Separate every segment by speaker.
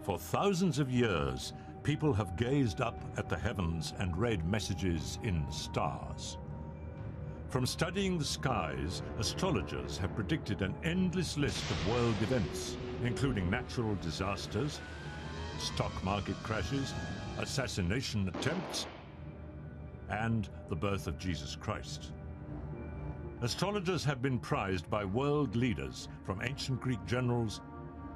Speaker 1: For thousands of years, people have gazed up at the heavens and read messages in stars. From studying the skies, astrologers have predicted an endless list of world events, including natural disasters, stock market crashes, assassination attempts, and the birth of Jesus Christ. Astrologers have been prized by world leaders, from ancient Greek generals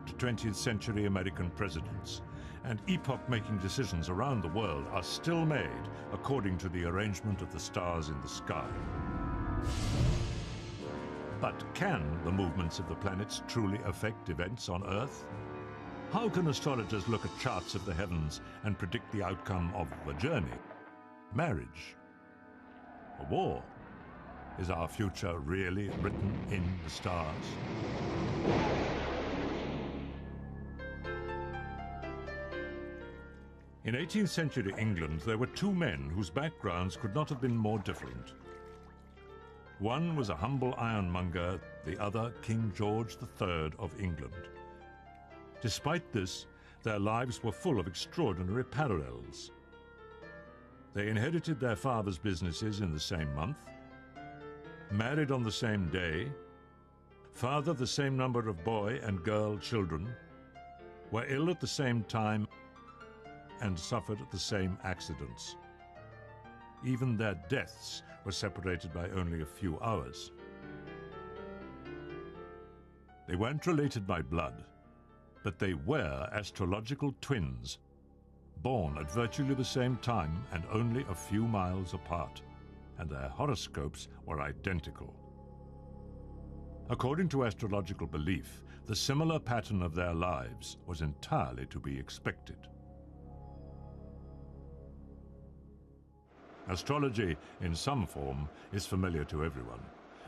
Speaker 1: to 20th century American presidents, and epoch-making decisions around the world are still made according to the arrangement of the stars in the sky. But can the movements of the planets truly affect events on Earth? How can astrologers look at charts of the heavens and predict the outcome of a journey, marriage, a war? Is our future really written in the stars? In 18th century England, there were two men whose backgrounds could not have been more different. One was a humble ironmonger, the other King George III of England. Despite this, their lives were full of extraordinary parallels. They inherited their father's businesses in the same month, married on the same day, fathered the same number of boy and girl children, were ill at the same time, and suffered the same accidents. Even their deaths were separated by only a few hours. They weren't related by blood, but they were astrological twins, born at virtually the same time and only a few miles apart, and their horoscopes were identical. According to astrological belief, the similar pattern of their lives was entirely to be expected. Astrology, in some form, is familiar to everyone.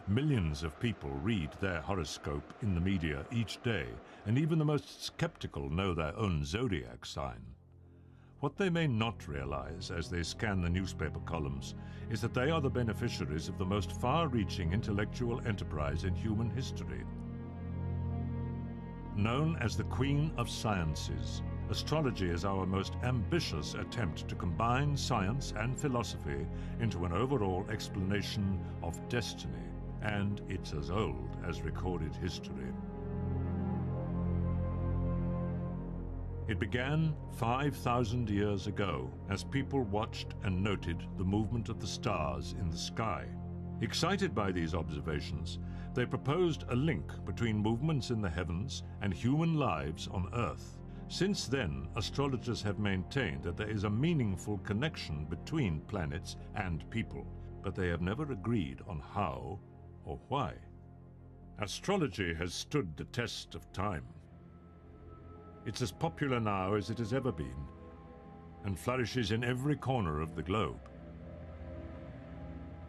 Speaker 1: Millions of people read their horoscope in the media each day, and even the most skeptical know their own zodiac sign. What they may not realize as they scan the newspaper columns is that they are the beneficiaries of the most far-reaching intellectual enterprise in human history. Known as the Queen of Sciences, astrology is our most ambitious attempt to combine science and philosophy into an overall explanation of destiny, and it's as old as recorded history. It began 5,000 years ago as people watched and noted the movement of the stars in the sky. Excited by these observations, they proposed a link between movements in the heavens and human lives on Earth. Since then, astrologers have maintained that there is a meaningful connection between planets and people, but they have never agreed on how or why. Astrology has stood the test of time. It's as popular now as it has ever been, and flourishes in every corner of the globe.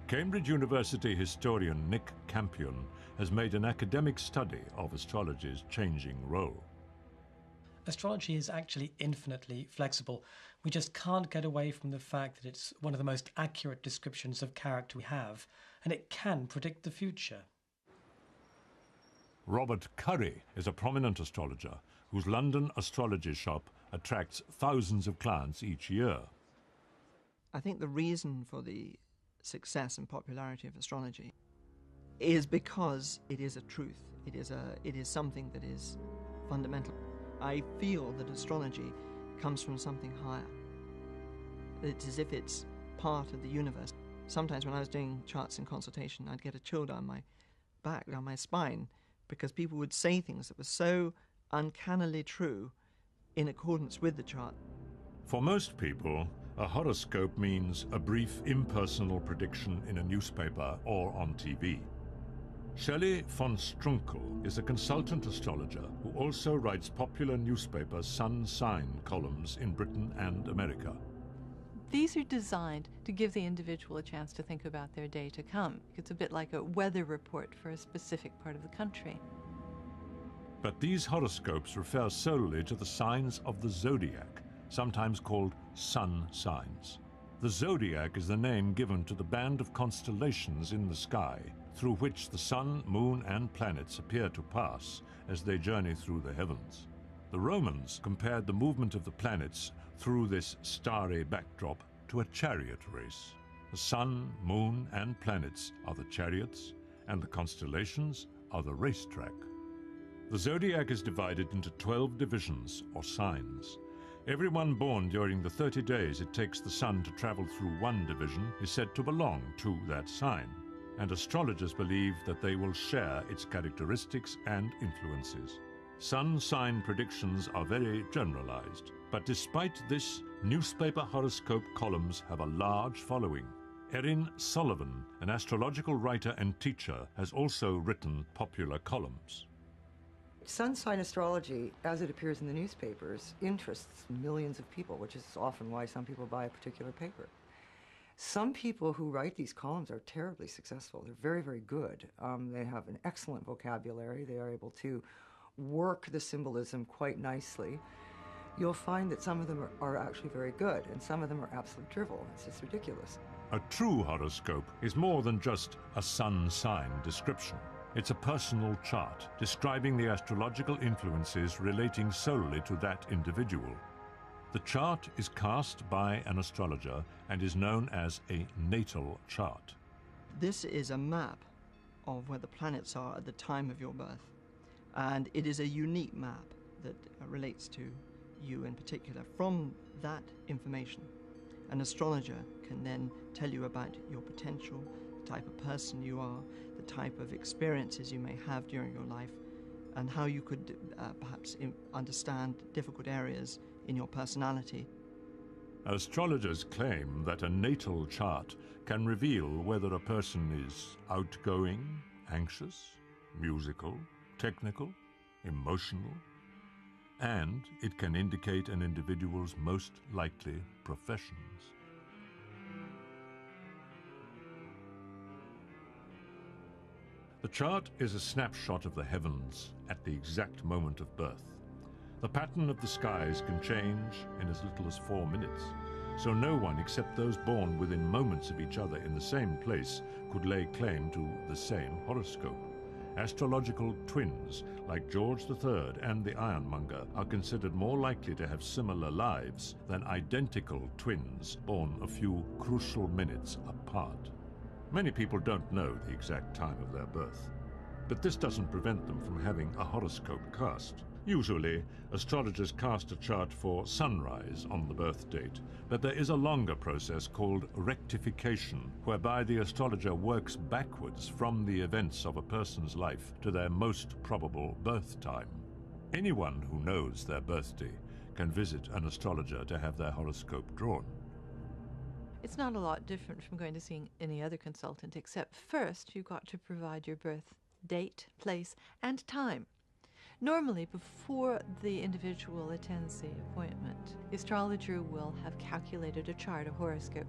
Speaker 1: Cambridge University historian Nick Campion has made an academic study of astrology's changing role.
Speaker 2: Astrology is actually infinitely flexible. We just can't get away from the fact that it's one of the most accurate descriptions of character we have, and it can predict the future.
Speaker 1: Robert Curry is a prominent astrologer whose London astrology shop attracts thousands of clients each year.
Speaker 3: I think the reason for the success and popularity of astrology is because it is a truth. It is something that is fundamental. I feel that astrology comes from something higher. It's as if it's part of the universe. Sometimes when I was doing charts in consultation, I'd get a chill down my back, down my spine, because people would say things that were so uncannily true in accordance with the chart.
Speaker 1: For most people, a horoscope means a brief impersonal prediction in a newspaper or on TV. Shelley von Strunkel is a consultant astrologer who also writes popular newspaper sun sign columns in Britain and America.
Speaker 4: These are designed to give the individual a chance to think about their day to come. It's a bit like a weather report for a specific part of the country.
Speaker 1: But these horoscopes refer solely to the signs of the zodiac, sometimes called sun signs. The zodiac is the name given to the band of constellations in the sky, through which the sun, moon, and planets appear to pass as they journey through the heavens. The Romans compared the movement of the planets through this starry backdrop to a chariot race. The sun, moon, and planets are the chariots, and the constellations are the racetrack. The zodiac is divided into 12 divisions, or signs. Everyone born during the 30 days it takes the sun to travel through one division is said to belong to that sign, and astrologers believe that they will share its characteristics and influences. Sun sign predictions are very generalized, but despite this, newspaper horoscope columns have a large following. Erin Sullivan, an astrological writer and teacher, has also written popular columns.
Speaker 5: Sun sign astrology, as it appears in the newspapers, interests millions of people, which is often why some people buy a particular paper. Some people who write these columns are terribly successful. They're very, very good. They have an excellent vocabulary. They are able to work the symbolism quite nicely. You'll find that some of them are actually very good, and some of them are absolute drivel. It's just ridiculous.
Speaker 1: A true horoscope is more than just a sun sign description. It's a personal chart describing the astrological influences relating solely to that individual. The chart is cast by an astrologer and is known as a natal chart.
Speaker 3: This is a map of where the planets are at the time of your birth. And it is a unique map that relates to you in particular. From that information, an astrologer can then tell you about your potential, the type of person you are, the type of experiences you may have during your life, and how you could perhaps understand difficult areas in your personality.
Speaker 1: Astrologers claim that a natal chart can reveal whether a person is outgoing, anxious, musical, technical, emotional, and it can indicate an individual's most likely professions. The chart is a snapshot of the heavens at the exact moment of birth. The pattern of the skies can change in as little as 4 minutes, so no one except those born within moments of each other in the same place could lay claim to the same horoscope. Astrological twins, like George III and the Ironmonger, are considered more likely to have similar lives than identical twins born a few crucial minutes apart. Many people don't know the exact time of their birth, but this doesn't prevent them from having a horoscope cast. Usually, astrologers cast a chart for sunrise on the birth date, but there is a longer process called rectification, whereby the astrologer works backwards from the events of a person's life to their most probable birth time. Anyone who knows their birthday can visit an astrologer to have their horoscope drawn.
Speaker 4: It's not a lot different from going to seeing any other consultant, except first you've got to provide your birth date, place, and time. Normally, before the individual attends the appointment, the astrologer will have calculated a chart, a horoscope.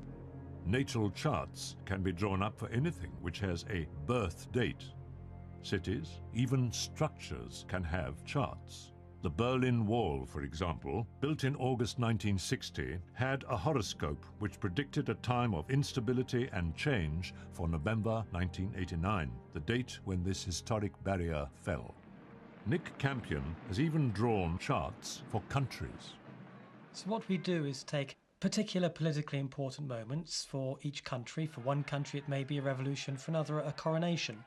Speaker 1: Natal charts can be drawn up for anything which has a birth date. Cities, even structures, can have charts. The Berlin Wall, for example, built in August 1960, had a horoscope which predicted a time of instability and change for November 1989, the date when this historic barrier fell. Nick Campion has even drawn charts for countries.
Speaker 2: So what we do is take particular politically important moments for each country. For one country it may be a revolution, for another a coronation.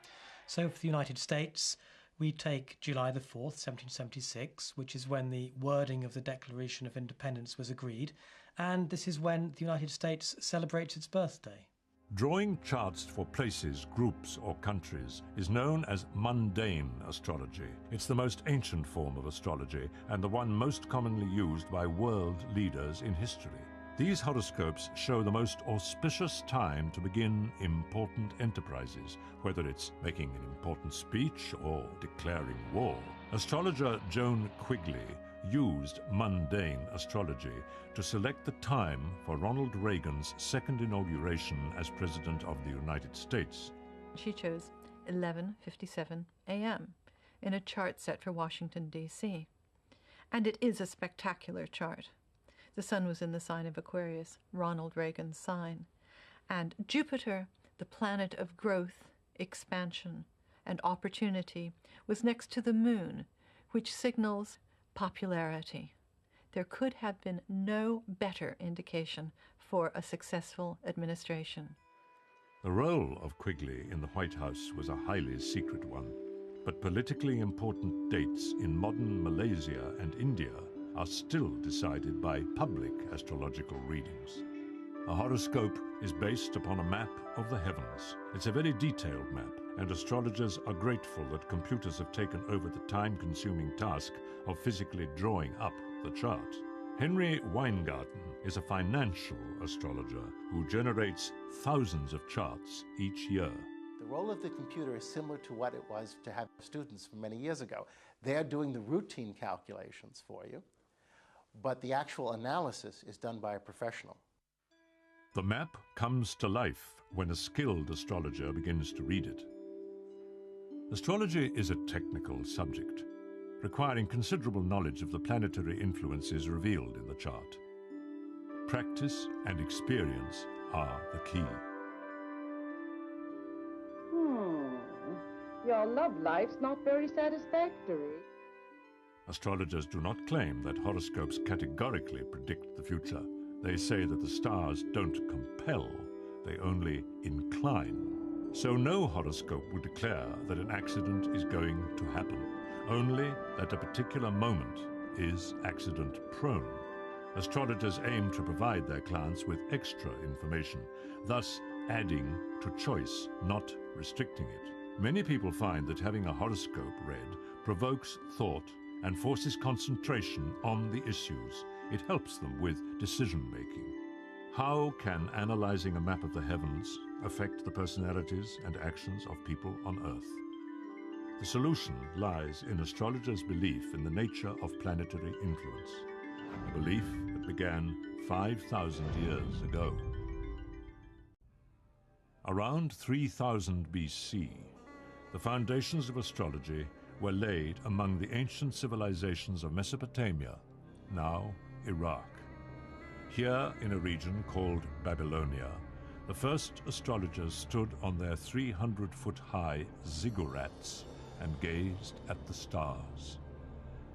Speaker 2: So for the United States, we take July the 4th, 1776, which is when the wording of the Declaration of Independence was agreed, and this is when the United States celebrates its birthday.
Speaker 1: Drawing charts for places, groups, or countries is known as mundane astrology. It's the most ancient form of astrology and the one most commonly used by world leaders in history. These horoscopes show the most auspicious time to begin important enterprises, whether it's making an important speech or declaring war. Astrologer Joan Quigley used mundane astrology to select the time for Ronald Reagan's second inauguration as President of the United States.
Speaker 4: She chose 11:57 a.m. in a chart set for Washington, D.C. And it is a spectacular chart. The sun was in the sign of Aquarius, Ronald Reagan's sign, and Jupiter, the planet of growth, expansion, and opportunity, was next to the moon, which signals popularity. There could have been no better indication for a successful administration.
Speaker 1: The role of Quigley in the White House was a highly secret one, but politically important dates in modern Malaysia and India are still decided by public astrological readings. A horoscope is based upon a map of the heavens. It's a very detailed map, and astrologers are grateful that computers have taken over the time-consuming task of physically drawing up the chart. Henry Weingarten is a financial astrologer who generates thousands of charts each year.
Speaker 6: The role of the computer is similar to what it was to have students from many years ago. They're doing the routine calculations for you, but the actual analysis is done by a professional.
Speaker 1: The map comes to life when a skilled astrologer begins to read it. Astrology is a technical subject, requiring considerable knowledge of the planetary influences revealed in the chart. Practice and experience are the key.
Speaker 7: Your love life's not very satisfactory.
Speaker 1: Astrologers do not claim that horoscopes categorically predict the future. They say that the stars don't compel, they only incline. So no horoscope would declare that an accident is going to happen, only that a particular moment is accident-prone. Astrologers aim to provide their clients with extra information, thus adding to choice, not restricting it. Many people find that having a horoscope read provokes thought and forces concentration on the issues. It helps them with decision-making. How can analyzing a map of the heavens affect the personalities and actions of people on Earth? The solution lies in astrologers' belief in the nature of planetary influence, a belief that began 5,000 years ago. Around 3000 BC, the foundations of astrology were laid among the ancient civilizations of Mesopotamia, now Iraq. Here, in a region called Babylonia, the first astrologers stood on their 300-foot-high ziggurats and gazed at the stars.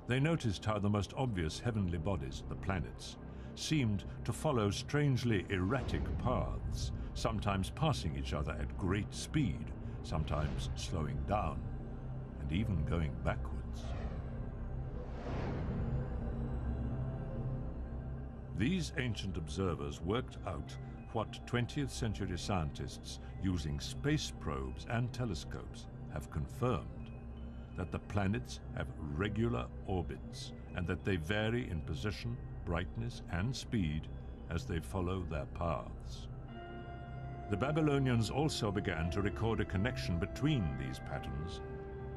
Speaker 1: They noticed how the most obvious heavenly bodies, the planets, seemed to follow strangely erratic paths, sometimes passing each other at great speed, sometimes slowing down, and even going backwards. These ancient observers worked out what 20th century scientists using space probes and telescopes have confirmed, that the planets have regular orbits and that they vary in position, brightness, and speed as they follow their paths. The Babylonians also began to record a connection between these patterns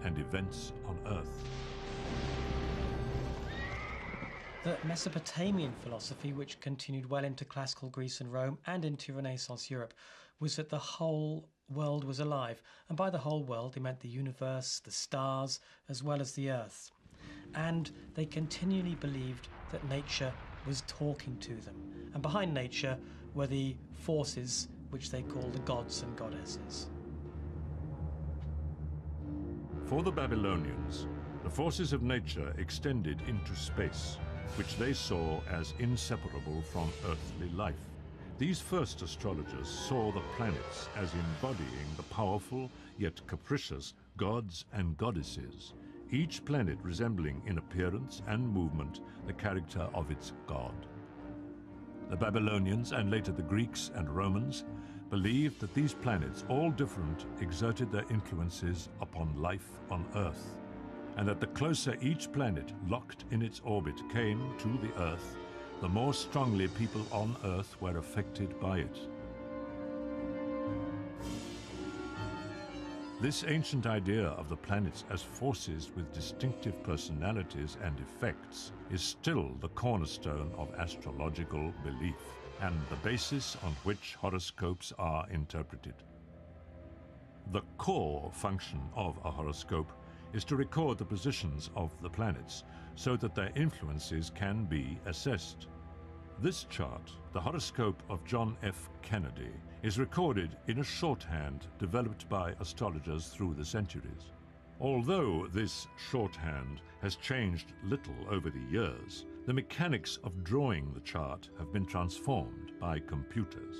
Speaker 1: and events on Earth.
Speaker 2: The Mesopotamian philosophy, which continued well into classical Greece and Rome and into Renaissance Europe, was that the whole world was alive. And by the whole world, they meant the universe, the stars, as well as the Earth. And they continually believed that nature was talking to them. And behind nature were the forces which they call the gods and goddesses.
Speaker 1: For the Babylonians, the forces of nature extended into space, which they saw as inseparable from earthly life. These first astrologers saw the planets as embodying the powerful yet capricious gods and goddesses, each planet resembling in appearance and movement the character of its god. The Babylonians, and later the Greeks and Romans, believed that these planets, all different, exerted their influences upon life on Earth, and that the closer each planet locked in its orbit came to the Earth, the more strongly people on Earth were affected by it. This ancient idea of the planets as forces with distinctive personalities and effects is still the cornerstone of astrological belief and the basis on which horoscopes are interpreted. The core function of a horoscope is to record the positions of the planets so that their influences can be assessed. This chart, the horoscope of John F. Kennedy, is recorded in a shorthand developed by astrologers through the centuries. Although this shorthand has changed little over the years, the mechanics of drawing the chart have been transformed by computers.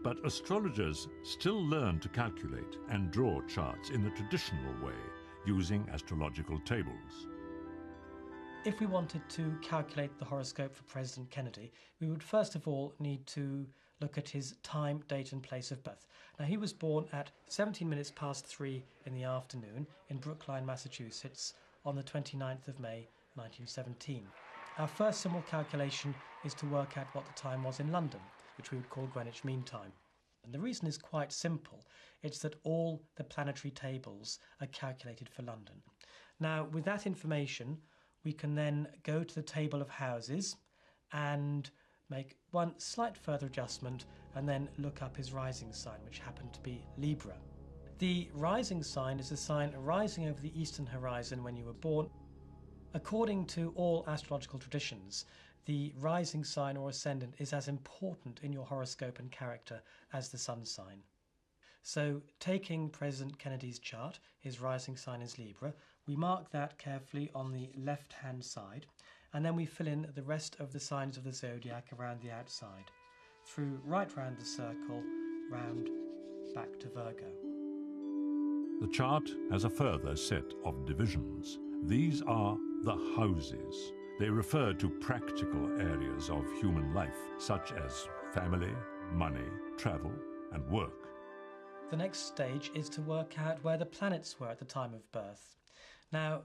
Speaker 1: But astrologers still learn to calculate and draw charts in the traditional way, using astrological tables.
Speaker 2: If we wanted to calculate the horoscope for President Kennedy, we would first of all need to look at his time, date and place of birth. Now, he was born at 17 minutes past 3 in the afternoon in Brookline, Massachusetts on the 29th of May 1917. Our first simple calculation is to work out what the time was in London, which we would call Greenwich Mean Time. And the reason is quite simple. It's that all the planetary tables are calculated for London. Now, with that information, we can then go to the table of houses and make one slight further adjustment and then look up his rising sign, which happened to be Libra. The rising sign is a sign rising over the eastern horizon when you were born. According to all astrological traditions, the rising sign or ascendant is as important in your horoscope and character as the sun sign. So, taking President Kennedy's chart, his rising sign is Libra, we mark that carefully on the left-hand side, and then we fill in the rest of the signs of the zodiac around the outside, through right round the circle, round back to Virgo.
Speaker 1: The chart has a further set of divisions. These are the houses. They refer to practical areas of human life, such as family, money, travel, and work.
Speaker 2: The next stage is to work out where the planets were at the time of birth. Now,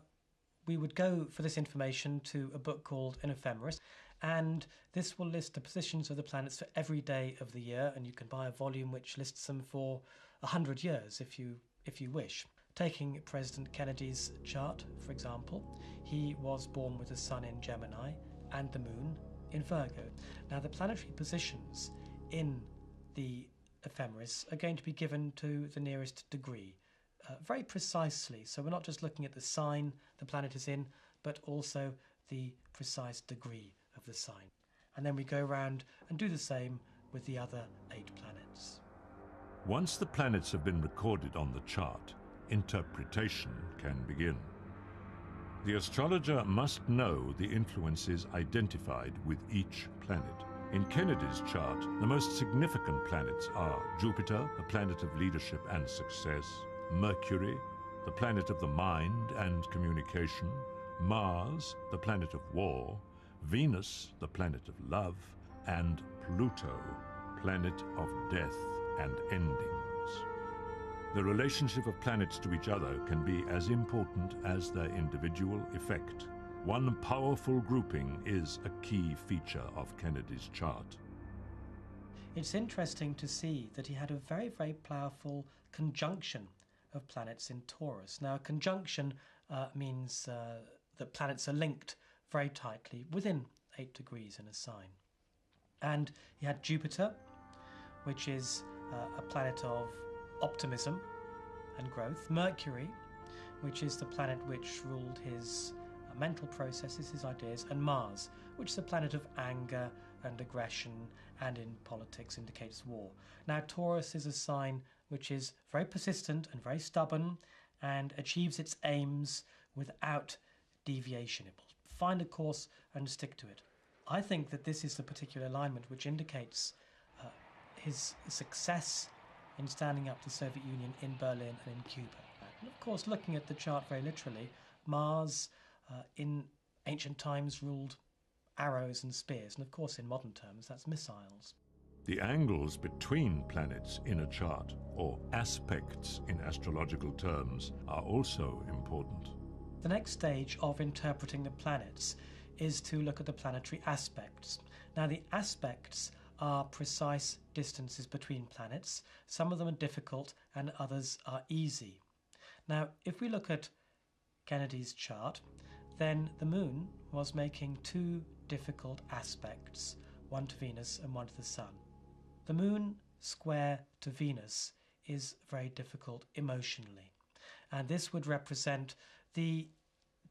Speaker 2: we would go for this information to a book called An Ephemeris, and this will list the positions of the planets for every day of the year, and you can buy a volume which lists them for 100 years if you wish. Taking President Kennedy's chart, for example, he was born with the sun in Gemini and the moon in Virgo. Now, the planetary positions in the ephemeris are going to be given to the nearest degree, very precisely. So we're not just looking at the sign the planet is in, but also the precise degree of the sign. And then we go around and do the same with the other 8 planets.
Speaker 1: Once the planets have been recorded on the chart, interpretation can begin. The astrologer must know the influences identified with each planet. In Kennedy's chart, the most significant planets are Jupiter, the planet of leadership and success, Mercury, the planet of the mind and communication, Mars, the planet of war, Venus, the planet of love, and Pluto, planet of death and endings. The relationship of planets to each other can be as important as their individual effect. One powerful grouping is a key feature of Kennedy's chart.
Speaker 2: It's interesting to see that he had a very, very powerful conjunction of planets in Taurus. Now, a conjunction means that planets are linked very tightly within 8 degrees in a sign. And he had Jupiter, which is a planet of optimism and growth. Mercury, which is the planet which ruled his mental processes, his ideas, and Mars, which is a planet of anger and aggression, and in politics indicates war. Now, Taurus is a sign which is very persistent and very stubborn and achieves its aims without deviation. It will find a course and stick to it. I think that this is the particular alignment which indicates his success in standing up to the Soviet Union in Berlin and in Cuba. And of course, looking at the chart very literally, Mars in ancient times ruled arrows and spears, and of course in modern terms that's missiles.
Speaker 1: The angles between planets in a chart, or aspects in astrological terms, are also important.
Speaker 2: The next stage of interpreting the planets is to look at the planetary aspects. Now, the aspects are precise distances between planets. Some of them are difficult and others are easy. Now, if we look at Kennedy's chart, then the moon was making 2 difficult aspects, one to Venus and one to the sun. The moon square to Venus is very difficult emotionally, and this would represent the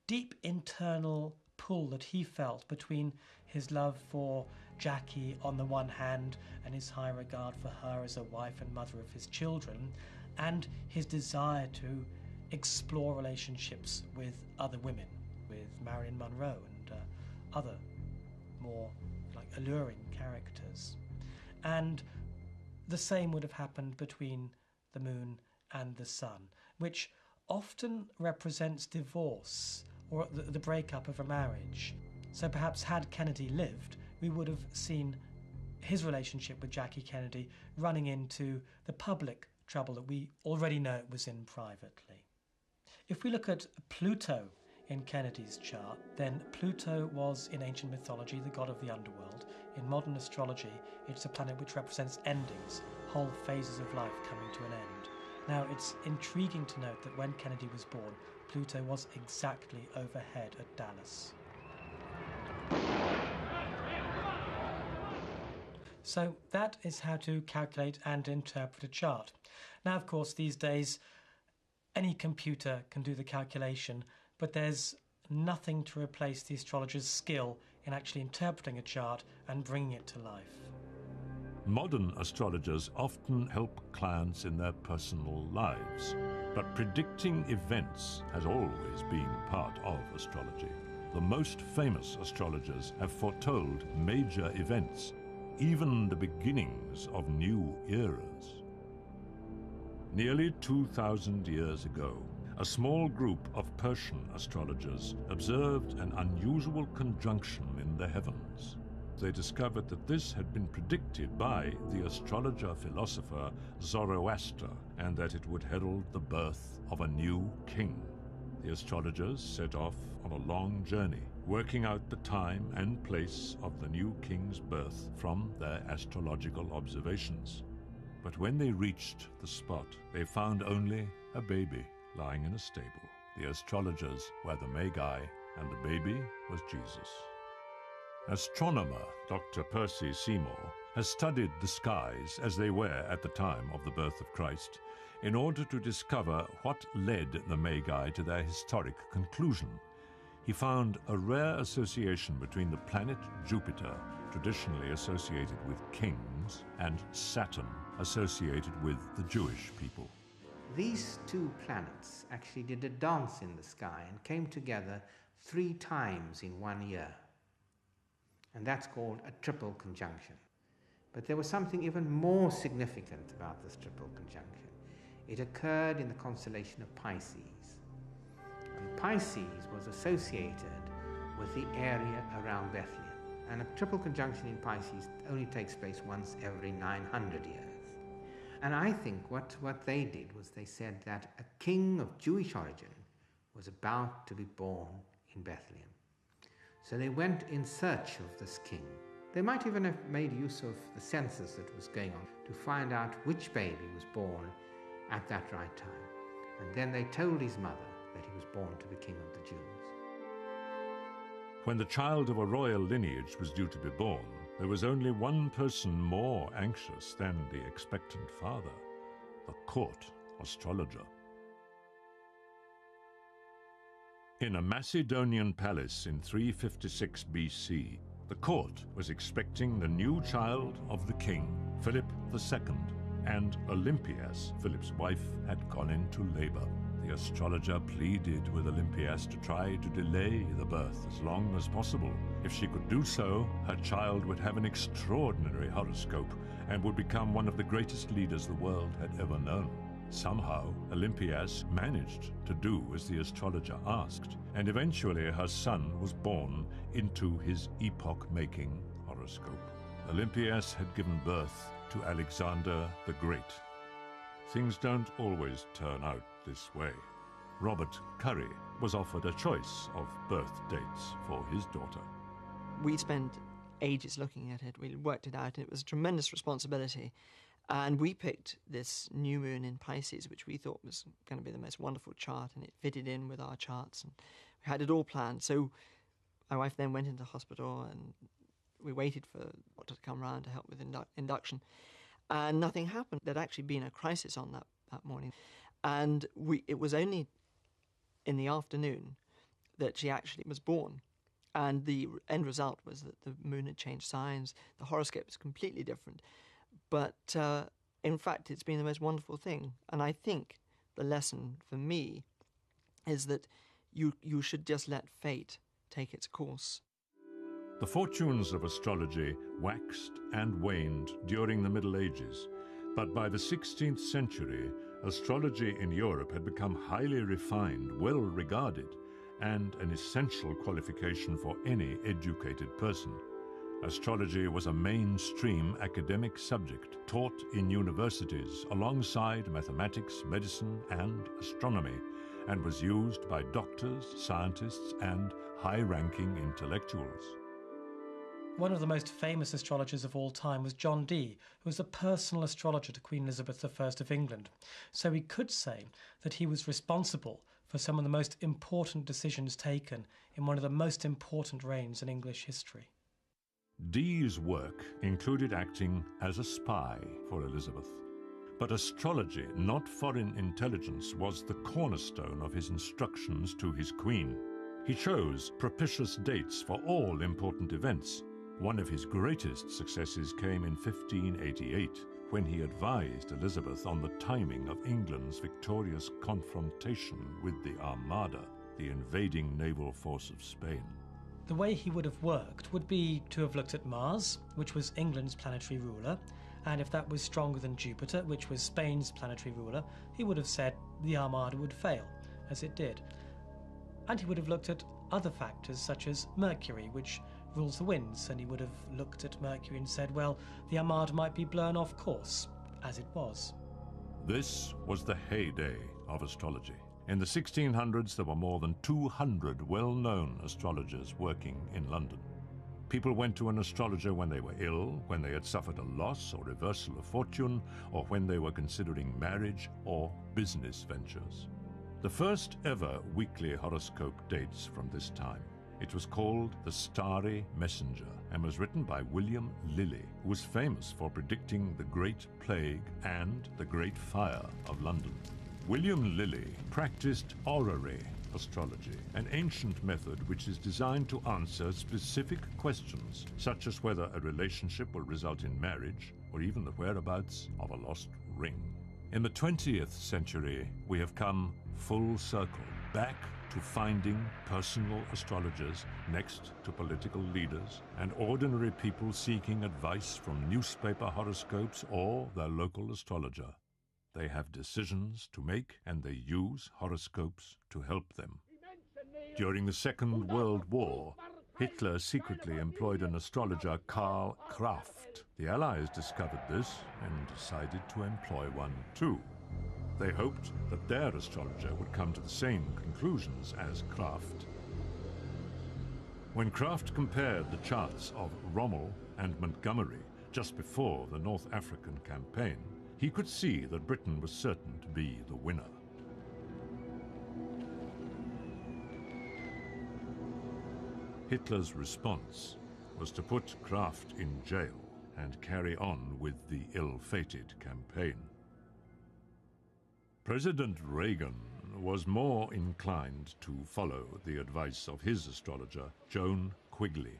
Speaker 2: deep internal pull that he felt between his love for Jackie on the one hand and his high regard for her as a wife and mother of his children, and his desire to explore relationships with other women, with Marilyn Monroe and other more alluring characters. And the same would have happened between the moon and the sun, which often represents divorce or the breakup of a marriage. So perhaps had Kennedy lived, we would have seen his relationship with Jackie Kennedy running into the public trouble that we already know it was in privately. If we look at Pluto in Kennedy's chart, then Pluto was in ancient mythology the god of the underworld. In modern astrology, it's a planet which represents endings, whole phases of life coming to an end. Now, it's intriguing to note that when Kennedy was born, Pluto was exactly overhead at Dallas. So that is how to calculate and interpret a chart. Now, of course, these days, any computer can do the calculation, but there's nothing to replace the astrologer's skill in actually interpreting a chart and bringing it to life.
Speaker 1: Modern astrologers often help clients in their personal lives, but predicting events has always been part of astrology. The most famous astrologers have foretold major events, even the beginnings of new eras. Nearly 2,000 years ago, a small group of Persian astrologers observed an unusual conjunction in the heavens. They discovered that this had been predicted by the astrologer-philosopher Zoroaster, and that it would herald the birth of a new king. The astrologers set off on a long journey, working out the time and place of the new king's birth from their astrological observations. But when they reached the spot, they found only a baby lying in a stable. The astrologers were the Magi, and the baby was Jesus. Astronomer Dr. Percy Seymour has studied the skies as they were at the time of the birth of Christ in order to discover what led the Magi to their historic conclusion. He found a rare association between the planet Jupiter, traditionally associated with kings, and Saturn, associated with the Jewish people.
Speaker 8: These two planets actually did a dance in the sky and came together 3 times in 1 year. And that's called a triple conjunction. But there was something even more significant about this triple conjunction. It occurred in the constellation of Pisces. And Pisces was associated with the area around Bethlehem. And a triple conjunction in Pisces only takes place once every 900 years. And I think what they did was they said that a king of Jewish origin was about to be born in Bethlehem. So they went in search of this king. They might even have made use of the census that was going on to find out which baby was born at that right time. And then they told his mother that he was born to be king of the Jews.
Speaker 1: When the child of a royal lineage was due to be born, there was only one person more anxious than the expectant father, the court astrologer. In a Macedonian palace in 356 BC, the court was expecting the new child of the king, Philip II, and Olympias, Philip's wife, had gone into labor. The astrologer pleaded with Olympias to try to delay the birth as long as possible. If she could do so, her child would have an extraordinary horoscope and would become one of the greatest leaders the world had ever known. Somehow, Olympias managed to do as the astrologer asked, and eventually her son was born into his epoch-making horoscope. Olympias had given birth to Alexander the Great. Things don't always turn out this way. Robert Curry was offered a choice of birth dates for his daughter.
Speaker 3: We spent ages looking at it. We worked it out, and it was a tremendous responsibility. And we picked this new moon in Pisces, which we thought was going to be the most wonderful chart, and it fitted in with our charts, and we had it all planned. So my wife then went into hospital, and we waited for the doctor to come round to help with induction, and nothing happened. There'd actually been a crisis on that morning, and it was only in the afternoon that she actually was born. And the end result was that the moon had changed signs, the horoscope was completely different. But In fact, it's been the most wonderful thing. And I think the lesson for me is that you should just let fate take its course.
Speaker 1: The fortunes of astrology waxed and waned during the Middle Ages, but by the 16th century, astrology in Europe had become highly refined, well regarded, and an essential qualification for any educated person. Astrology was a mainstream academic subject taught in universities alongside mathematics, medicine, and astronomy, and was used by doctors, scientists, and high-ranking intellectuals.
Speaker 2: One of the most famous astrologers of all time was John Dee, who was a personal astrologer to Queen Elizabeth I of England. So we could say that he was responsible for some of the most important decisions taken in one of the most important reigns in English history.
Speaker 1: Dee's work included acting as a spy for Elizabeth. But astrology, not foreign intelligence, was the cornerstone of his instructions to his queen. He chose propitious dates for all important events. One of his greatest successes came in 1588, when he advised Elizabeth on the timing of England's victorious confrontation with the Armada, the invading naval force of Spain.
Speaker 2: The way he would have worked would be to have looked at Mars, which was England's planetary ruler, and if that was stronger than Jupiter, which was Spain's planetary ruler, he would have said the Armada would fail, as it did. And he would have looked at other factors such as Mercury, which rules the winds, and he would have looked at Mercury and said, well, the Armada might be blown off course, as it was.
Speaker 1: This was the heyday of astrology. In the 1600s, there were more than 200 well-known astrologers working in London. People went to an astrologer when they were ill, when they had suffered a loss or reversal of fortune, or when they were considering marriage or business ventures. The first ever weekly horoscope dates from this time. It was called The Starry Messenger and was written by William Lilly, who was famous for predicting the Great Plague and the Great Fire of London. William Lilly practiced horary astrology, an ancient method which is designed to answer specific questions, such as whether a relationship will result in marriage or even the whereabouts of a lost ring. In the 20th century, we have come full circle, back to finding personal astrologers next to political leaders and ordinary people seeking advice from newspaper horoscopes or their local astrologer. They have decisions to make, and they use horoscopes to help them. During the Second World War, Hitler secretly employed an astrologer, Karl Kraft. The Allies discovered this and decided to employ one too. They hoped that their astrologer would come to the same conclusions as Kraft. When Kraft compared the charts of Rommel and Montgomery just before the North African campaign, he could see that Britain was certain to be the winner. Hitler's response was to put Kraft in jail and carry on with the ill-fated campaign. President Reagan was more inclined to follow the advice of his astrologer, Joan Quigley.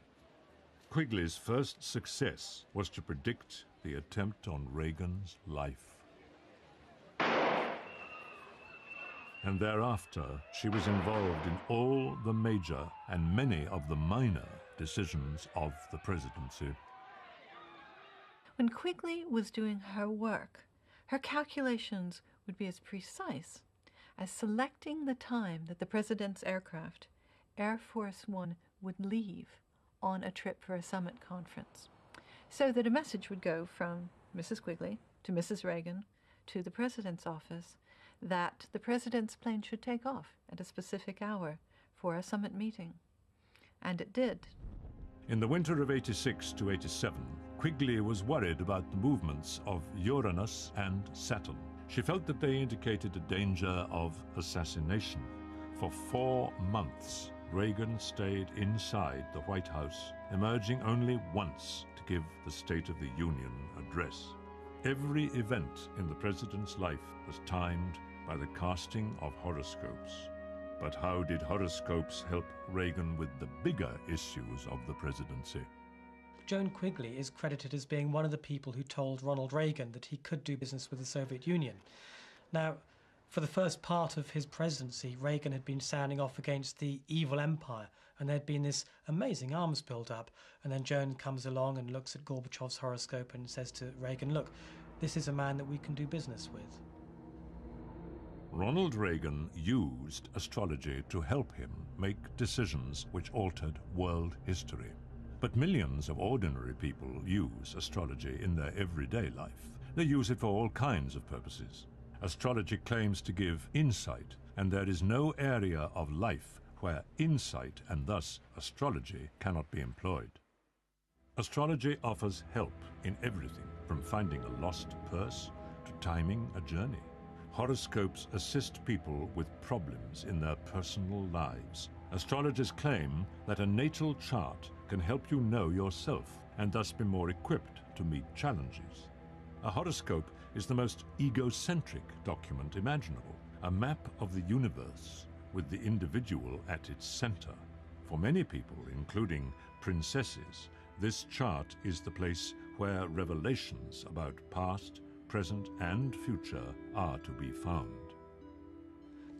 Speaker 1: Quigley's first success was to predict the attempt on Reagan's life. And thereafter, she was involved in all the major and many of the minor decisions of the presidency.
Speaker 4: When Quigley was doing her work, her calculations would be as precise as selecting the time that the president's aircraft, Air Force One, would leave on a trip for a summit conference, so that a message would go from Mrs. Quigley to Mrs. Reagan to the president's office that the president's plane should take off at a specific hour for a summit meeting. And it did.
Speaker 1: In the winter of 86 to 87, Quigley was worried about the movements of Uranus and Saturn. She felt that they indicated a danger of assassination. For 4 months, Reagan stayed inside the White House, emerging only once to give the State of the Union address. Every event in the president's life was timed by the casting of horoscopes. But how did horoscopes help Reagan with the bigger issues of the presidency?
Speaker 2: Joan Quigley is credited as being one of the people who told Ronald Reagan that he could do business with the Soviet Union. Now, for the first part of his presidency, Reagan had been sounding off against the evil empire, and there'd been this amazing arms build-up. And then Joan comes along and looks at Gorbachev's horoscope and says to Reagan, look, this is a man that we can do business with.
Speaker 1: Ronald Reagan used astrology to help him make decisions which altered world history. But millions of ordinary people use astrology in their everyday life. They use it for all kinds of purposes. Astrology claims to give insight, and there is no area of life where insight, and thus astrology, cannot be employed. Astrology offers help in everything, from finding a lost purse to timing a journey. Horoscopes assist people with problems in their personal lives. Astrologers claim that a natal chart can help you know yourself and thus be more equipped to meet challenges. A horoscope is the most egocentric document imaginable, a map of the universe with the individual at its center. For many people, including princesses, this chart is the place where revelations about past, present, and future are to be found.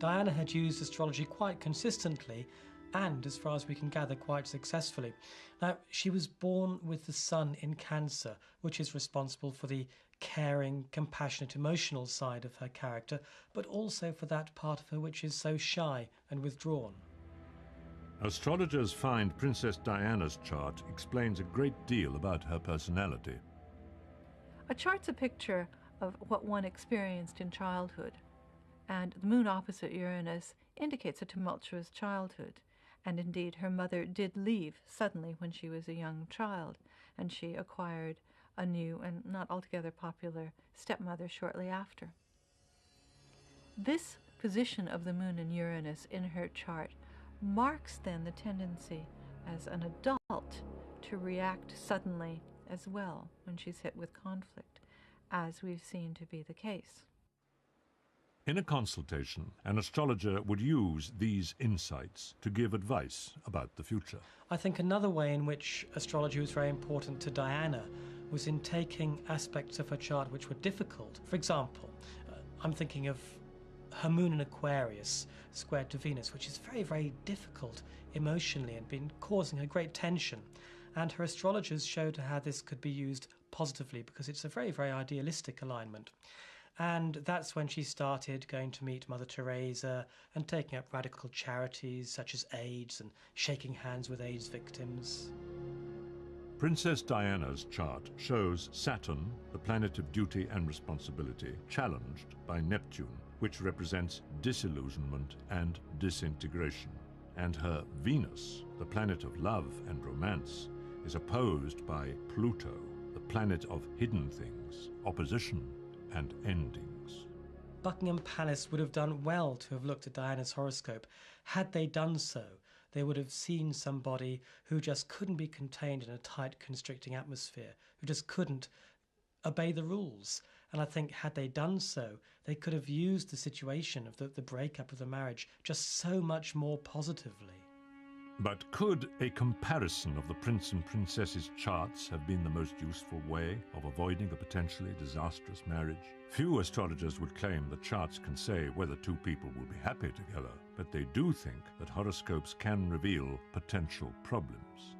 Speaker 2: Diana had used astrology quite consistently and, as far as we can gather, quite successfully. Now, she was born with the sun in Cancer, which is responsible for the caring, compassionate, emotional side of her character, but also for that part of her which is so shy and withdrawn.
Speaker 1: Astrologers find Princess Diana's chart explains a great deal about her personality.
Speaker 4: A chart's a picture of what one experienced in childhood, and the moon opposite Uranus indicates a tumultuous childhood. And indeed, her mother did leave suddenly when she was a young child, and she acquired a new and not altogether popular stepmother shortly after. This position of the moon in Uranus in her chart marks then the tendency as an adult to react suddenly as well when she's hit with conflict, as we've seen to be the case.
Speaker 1: In a consultation, an astrologer would use these insights to give advice about the future.
Speaker 2: I think another way in which astrology was very important to Diana was in taking aspects of her chart which were difficult. For example, I'm thinking of her moon in Aquarius squared to Venus, which is very, very difficult emotionally and been causing her great tension. And her astrologers showed her how this could be used positively because it's a very, very idealistic alignment. And that's when she started going to meet Mother Teresa and taking up radical charities such as AIDS and shaking hands with AIDS victims.
Speaker 1: Princess Diana's chart shows Saturn, the planet of duty and responsibility, challenged by Neptune, which represents disillusionment and disintegration. And her Venus, the planet of love and romance, is opposed by Pluto, the planet of hidden things, opposition, and endings.
Speaker 2: Buckingham Palace would have done well to have looked at Diana's horoscope. Had they done so, they would have seen somebody who just couldn't be contained in a tight, constricting atmosphere, who just couldn't obey the rules. And I think had they done so, they could have used the situation of the breakup of the marriage just so much more positively.
Speaker 1: But could a comparison of the prince and princess's charts have been the most useful way of avoiding a potentially disastrous marriage? Few astrologers would claim that charts can say whether two people will be happy together, but they do think that horoscopes can reveal potential problems.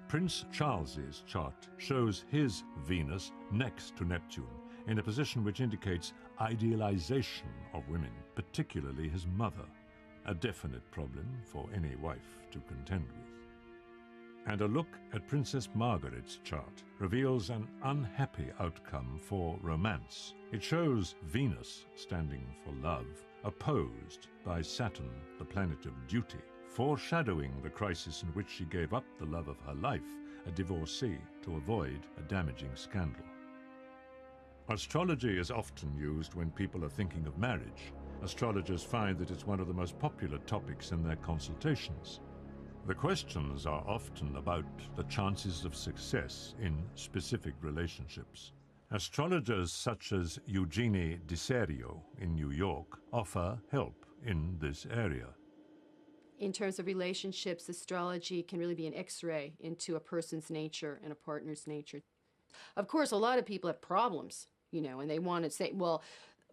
Speaker 1: Prince Charles's chart shows his Venus next to Neptune, in a position which indicates idealization of women, particularly his mother. A definite problem for any wife to contend with. And a look at Princess Margaret's chart reveals an unhappy outcome for romance. It shows Venus, standing for love, opposed by Saturn, the planet of duty, foreshadowing the crisis in which she gave up the love of her life, a divorcee, to avoid a damaging scandal. Astrology is often used when people are thinking of marriage. Astrologers find that it's one of the most popular topics in their consultations. The questions are often about the chances of success in specific relationships. Astrologers such as Eugenie Di Serio in New York offer help in this area.
Speaker 9: In terms of relationships, astrology can really be an X-ray into a person's nature and a partner's nature. Of course, a lot of people have problems, you know, and they want to say, well,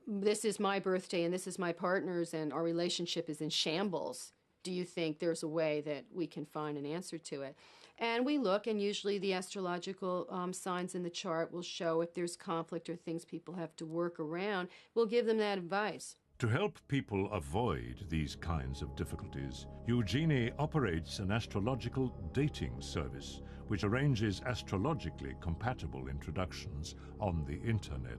Speaker 9: this is my birthday and this is my partner's and our relationship is in shambles. Do you think there's a way that we can find an answer to it? And we look, and usually the astrological signs in the chart will show if there's conflict or things people have to work around. We'll give them that advice.
Speaker 1: To help people avoid these kinds of difficulties, Eugenie operates an astrological dating service which arranges astrologically compatible introductions on the internet.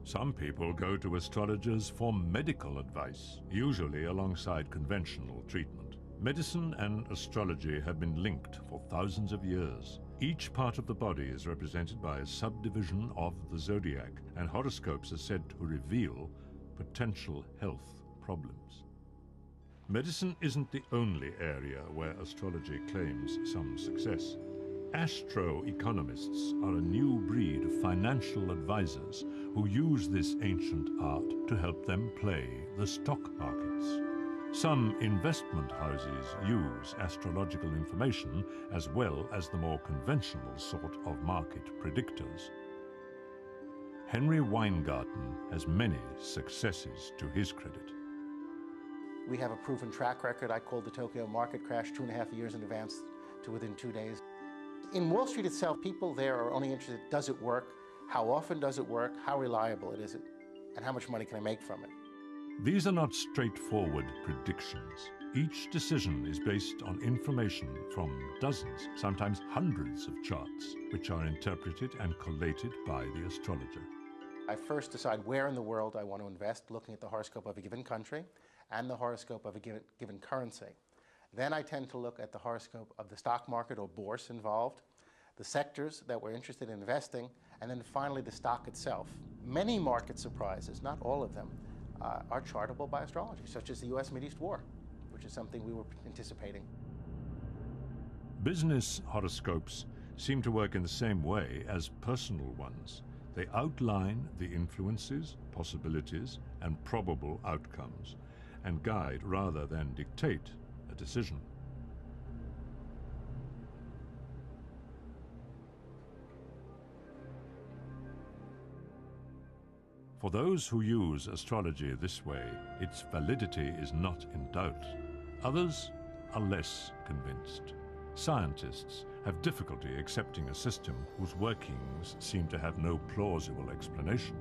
Speaker 1: Some people go to astrologers for medical advice, usually alongside conventional treatment. Medicine and astrology have been linked for thousands of years. Each part of the body is represented by a subdivision of the zodiac, and horoscopes are said to reveal potential health problems. Medicine isn't the only area where astrology claims some success. Astro-economists are a new breed of financial advisors who use this ancient art to help them play the stock markets. Some investment houses use astrological information as well as the more conventional sort of market predictors. Henry Weingarten has many successes to his credit.
Speaker 6: We have a proven track record. I called the Tokyo market crash 2.5 years in advance to within 2 days. In Wall Street itself, people there are only interested, does it work? How often does it work? How reliable is it? And how much money can I make from it?
Speaker 1: These are not straightforward predictions. Each decision is based on information from dozens, sometimes hundreds of charts, which are interpreted and collated by the astrologer.
Speaker 6: I first decide where in the world I want to invest, looking at the horoscope of a given country and the horoscope of a given currency. Then I tend to look at the horoscope of the stock market or bourse involved, the sectors that we're interested in investing, and then finally the stock itself. Many market surprises, not all of them, are chartable by astrology, such as the US-Mideast War, which is something we were anticipating.
Speaker 1: Business horoscopes seem to work in the same way as personal ones. They outline the influences, possibilities, and probable outcomes, and guide rather than dictate a decision. For those who use astrology this way, its validity is not in doubt. Others are less convinced. Scientists have difficulty accepting a system whose workings seem to have no plausible explanation.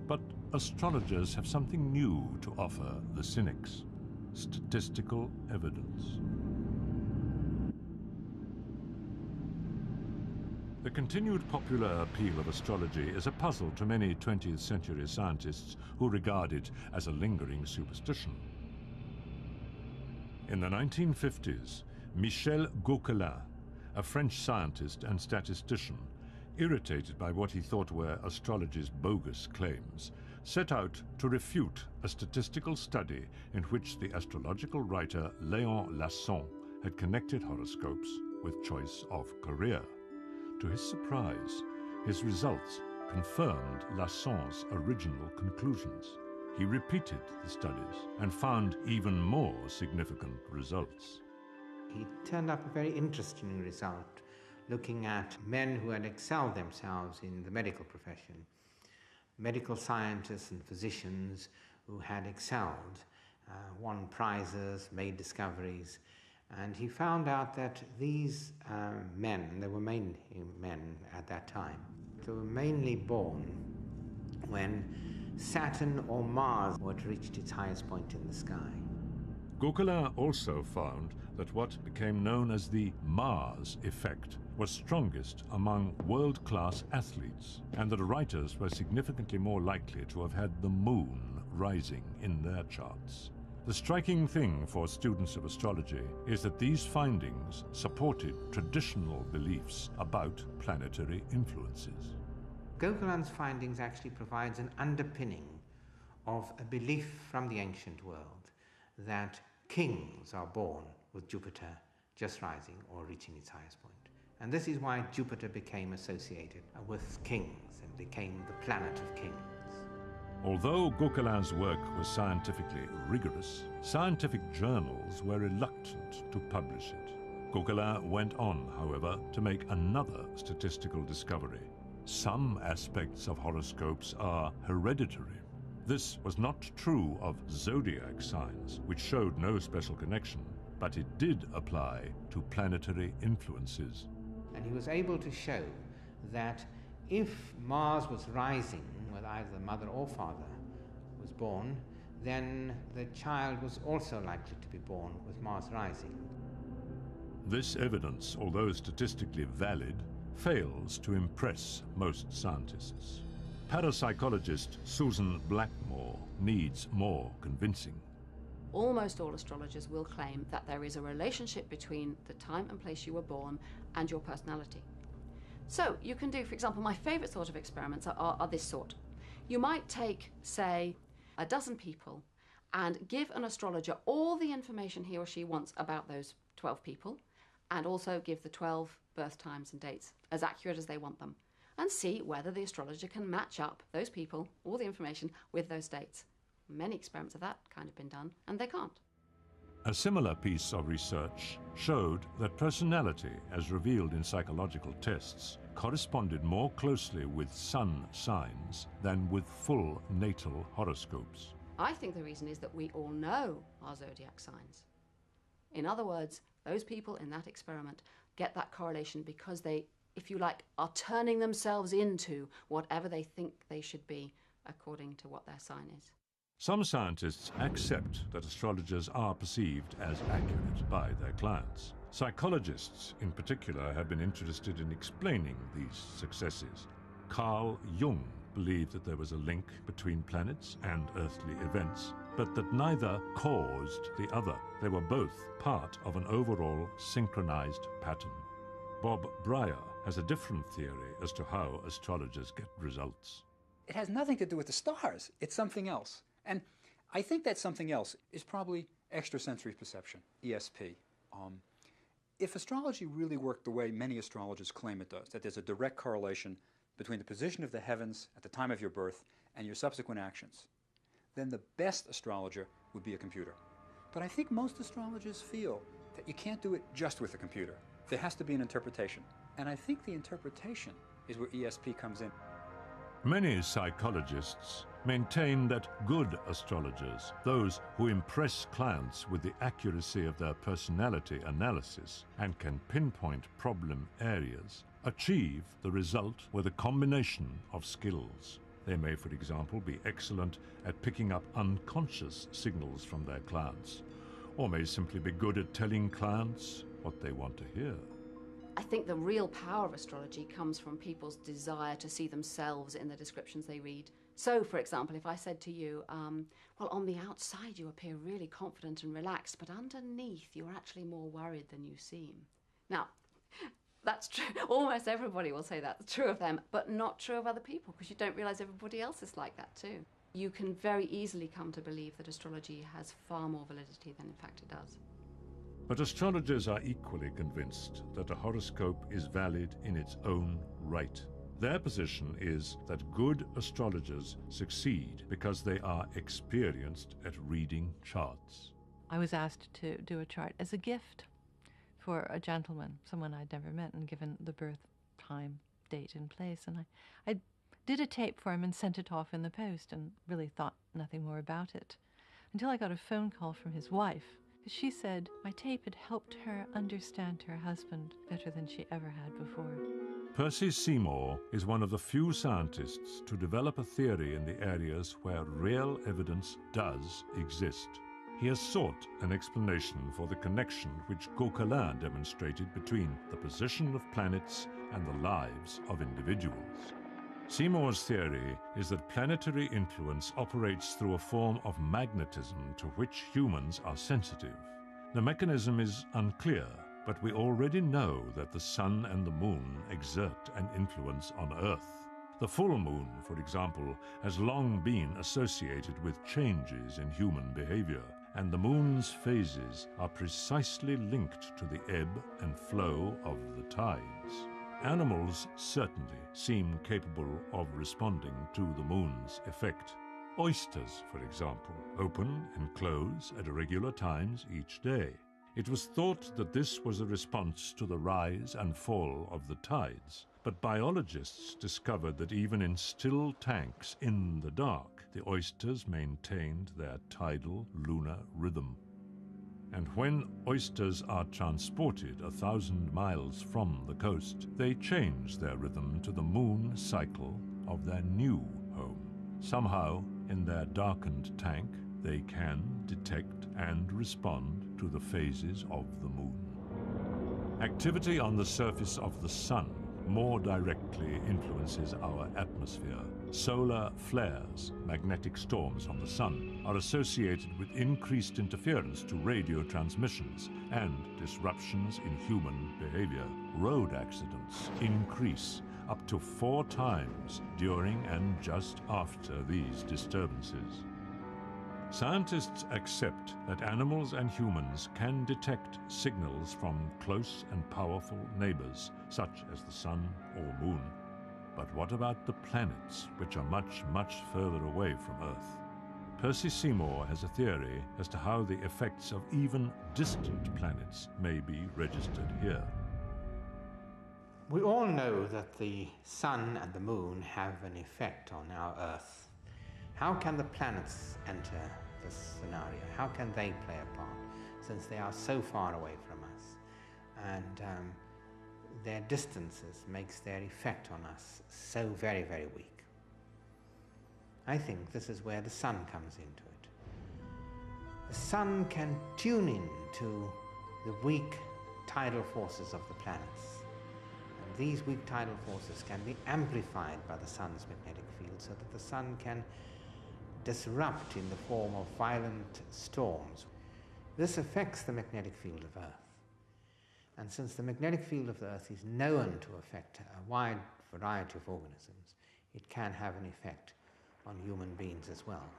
Speaker 1: But astrologers have something new to offer the cynics: statistical evidence. The continued popular appeal of astrology is a puzzle to many 20th century scientists who regard it as a lingering superstition. In the 1950s, Michel Gauquelin, a French scientist and statistician, irritated by what he thought were astrology's bogus claims, set out to refute a statistical study in which the astrological writer Léon Lasson had connected horoscopes with choice of career. To his surprise, his results confirmed Lasson's original conclusions. He repeated the studies and found even more significant results.
Speaker 8: He turned up a very interesting result, looking at men who had excelled themselves in the medical profession, medical scientists and physicians who had excelled, won prizes, made discoveries. And he found out that these men, and they were mainly men at that time, they were mainly born when Saturn or Mars had reached its highest point in the sky.
Speaker 1: Gauquelin also found that what became known as the Mars effect was strongest among world-class athletes, and that writers were significantly more likely to have had the moon rising in their charts. The striking thing for students of astrology is that these findings supported traditional beliefs about planetary influences.
Speaker 8: Gauquelin's findings actually provides an underpinning of a belief from the ancient world that kings are born with Jupiter just rising or reaching its highest point. And this is why Jupiter became associated with kings and became the planet of kings.
Speaker 1: Although Gauquelin's work was scientifically rigorous, scientific journals were reluctant to publish it. Gauquelin went on, however, to make another statistical discovery. Some aspects of horoscopes are hereditary. This was not true of zodiac signs, which showed no special connection, but it did apply to planetary influences.
Speaker 8: And he was able to show that if Mars was rising, where either the mother or father was born, then the child was also likely to be born with Mars rising.
Speaker 1: This evidence, although statistically valid, fails to impress most scientists. Parapsychologist Susan Blackmore needs more convincing.
Speaker 9: Almost all astrologers will claim that there is a relationship between the time and place you were born and your personality. So you can do, for example, my favorite sort of experiments are this sort. You might take, say, a dozen people and give an astrologer all the information he or she wants about those 12 people, and also give the 12 birth times and dates as accurate as they want them, and see whether the astrologer can match up those people, all the information, with those dates. Many experiments of that kind have been done, and they can't.
Speaker 1: A similar piece of research showed that personality, as revealed in psychological tests, corresponded more closely with sun signs than with full natal horoscopes.
Speaker 9: I think the reason is that we all know our zodiac signs. In other words, those people in that experiment get that correlation because they, if you like, are turning themselves into whatever they think they should be according to what their sign is.
Speaker 1: Some scientists accept that astrologers are perceived as accurate by their clients. Psychologists, in particular, have been interested in explaining these successes. Carl Jung believed that there was a link between planets and earthly events, but that neither caused the other. They were both part of an overall synchronized pattern. Bob Breyer has a different theory as to how astrologers get results.
Speaker 10: It has nothing to do with the stars. It's something else. And I think that something else is probably extrasensory perception, ESP. If astrology really worked the way many astrologers claim it does, that there's a direct correlation between the position of the heavens at the time of your birth and your subsequent actions, then the best astrologer would be a computer. But I think most astrologers feel that you can't do it just with a computer. There has to be an interpretation. And I think the interpretation is where ESP comes in.
Speaker 1: Many psychologists maintain that good astrologers, those who impress clients with the accuracy of their personality analysis and can pinpoint problem areas, achieve the result with a combination of skills. They may, for example, be excellent at picking up unconscious signals from their clients, or may simply be good at telling clients what they want to hear.
Speaker 9: I think the real power of astrology comes from people's desire to see themselves in the descriptions they read. So, for example, if I said to you, well, on the outside you appear really confident and relaxed, but underneath you're actually more worried than you seem. Now, that's true. Almost everybody will say that's true of them, but not true of other people, because you don't realize everybody else is like that too. You can very easily come to believe that astrology has far more validity than in fact it does.
Speaker 1: But astrologers are equally convinced that a horoscope is valid in its own right. Their position is that good astrologers succeed because they are experienced at reading charts.
Speaker 4: I was asked to do a chart as a gift for a gentleman, someone I'd never met, and given the birth time, date, and place. And I did a tape for him and sent it off in the post and really thought nothing more about it until I got a phone call from his wife. She said my tape had helped her understand her husband better than she ever had before.
Speaker 1: Percy Seymour is one of the few scientists to develop a theory in the areas where real evidence does exist. He has sought an explanation for the connection which Gauquelin demonstrated between the position of planets and the lives of individuals. Seymour's theory is that planetary influence operates through a form of magnetism to which humans are sensitive. The mechanism is unclear, but we already know that the sun and the moon exert an influence on Earth. The full moon, for example, has long been associated with changes in human behavior, and the moon's phases are precisely linked to the ebb and flow of the tides. Animals certainly seem capable of responding to the moon's effect. Oysters, for example, open and close at irregular times each day. It was thought that this was a response to the rise and fall of the tides, but biologists discovered that even in still tanks in the dark, the oysters maintained their tidal lunar rhythm. And when oysters are transported 1,000 miles from the coast, they change their rhythm to the moon cycle of their new home. Somehow, in their darkened tank, they can detect and respond to the phases of the moon. Activity on the surface of the sun more directly influences our atmosphere. Solar flares, magnetic storms on the sun, are associated with increased interference to radio transmissions and disruptions in human behavior. Road accidents increase up to 4 times during and just after these disturbances. Scientists accept that animals and humans can detect signals from close and powerful neighbors, such as the sun or moon. But what about the planets, which are much, much further away from Earth? Percy Seymour has a theory as to how the effects of even distant planets may be registered here.
Speaker 8: We all know that the sun and the moon have an effect on our Earth. How can the planets enter this scenario? How can they play a part, since they are so far away from us? And their distances makes their effect on us so very, very weak. I think this is where the sun comes into it. The sun can tune in to the weak tidal forces of the planets. And these weak tidal forces can be amplified by the sun's magnetic field so that the sun can disrupt in the form of violent storms. This affects the magnetic field of Earth. And since the magnetic field of the Earth is known to affect a wide variety of organisms, it can have an effect on human beings as well.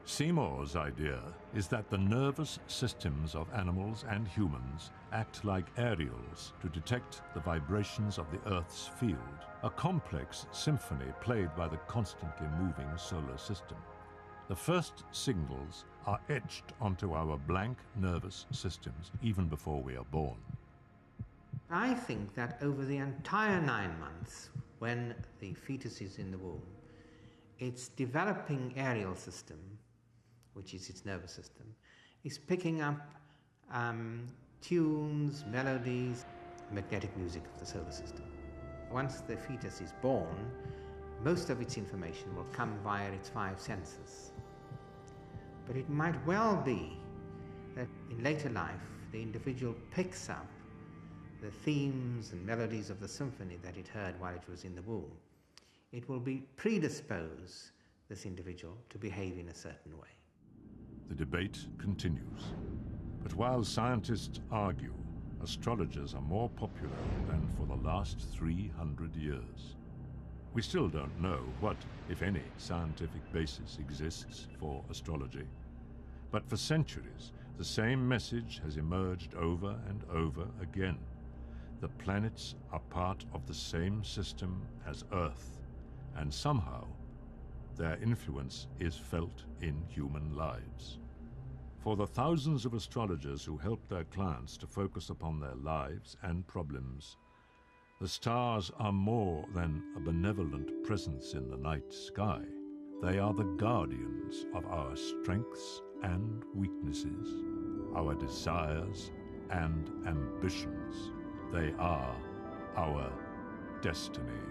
Speaker 1: Seymour's idea is that the nervous systems of animals and humans act like aerials to detect the vibrations of the Earth's field, a complex symphony played by the constantly moving solar system. The first signals are etched onto our blank nervous systems even before we are born.
Speaker 8: I think that over the entire 9 months, when the fetus is in the womb, its developing aerial system, which is its nervous system, is picking up tunes, melodies, magnetic music of the solar system. Once the fetus is born, most of its information will come via its 5 senses. But it might well be that in later life, the individual picks up the themes and melodies of the symphony that it heard while it was in the womb. It will be predispose this individual to behave in a certain way.
Speaker 1: The debate continues. But while scientists argue, astrologers are more popular than for the last 300 years. We still don't know what, if any, scientific basis exists for astrology. But for centuries, the same message has emerged over and over again. The planets are part of the same system as Earth, and somehow their influence is felt in human lives. For the thousands of astrologers who help their clients to focus upon their lives and problems, the stars are more than a benevolent presence in the night sky. They are the guardians of our strengths and weaknesses, our desires and ambitions. They are our destiny.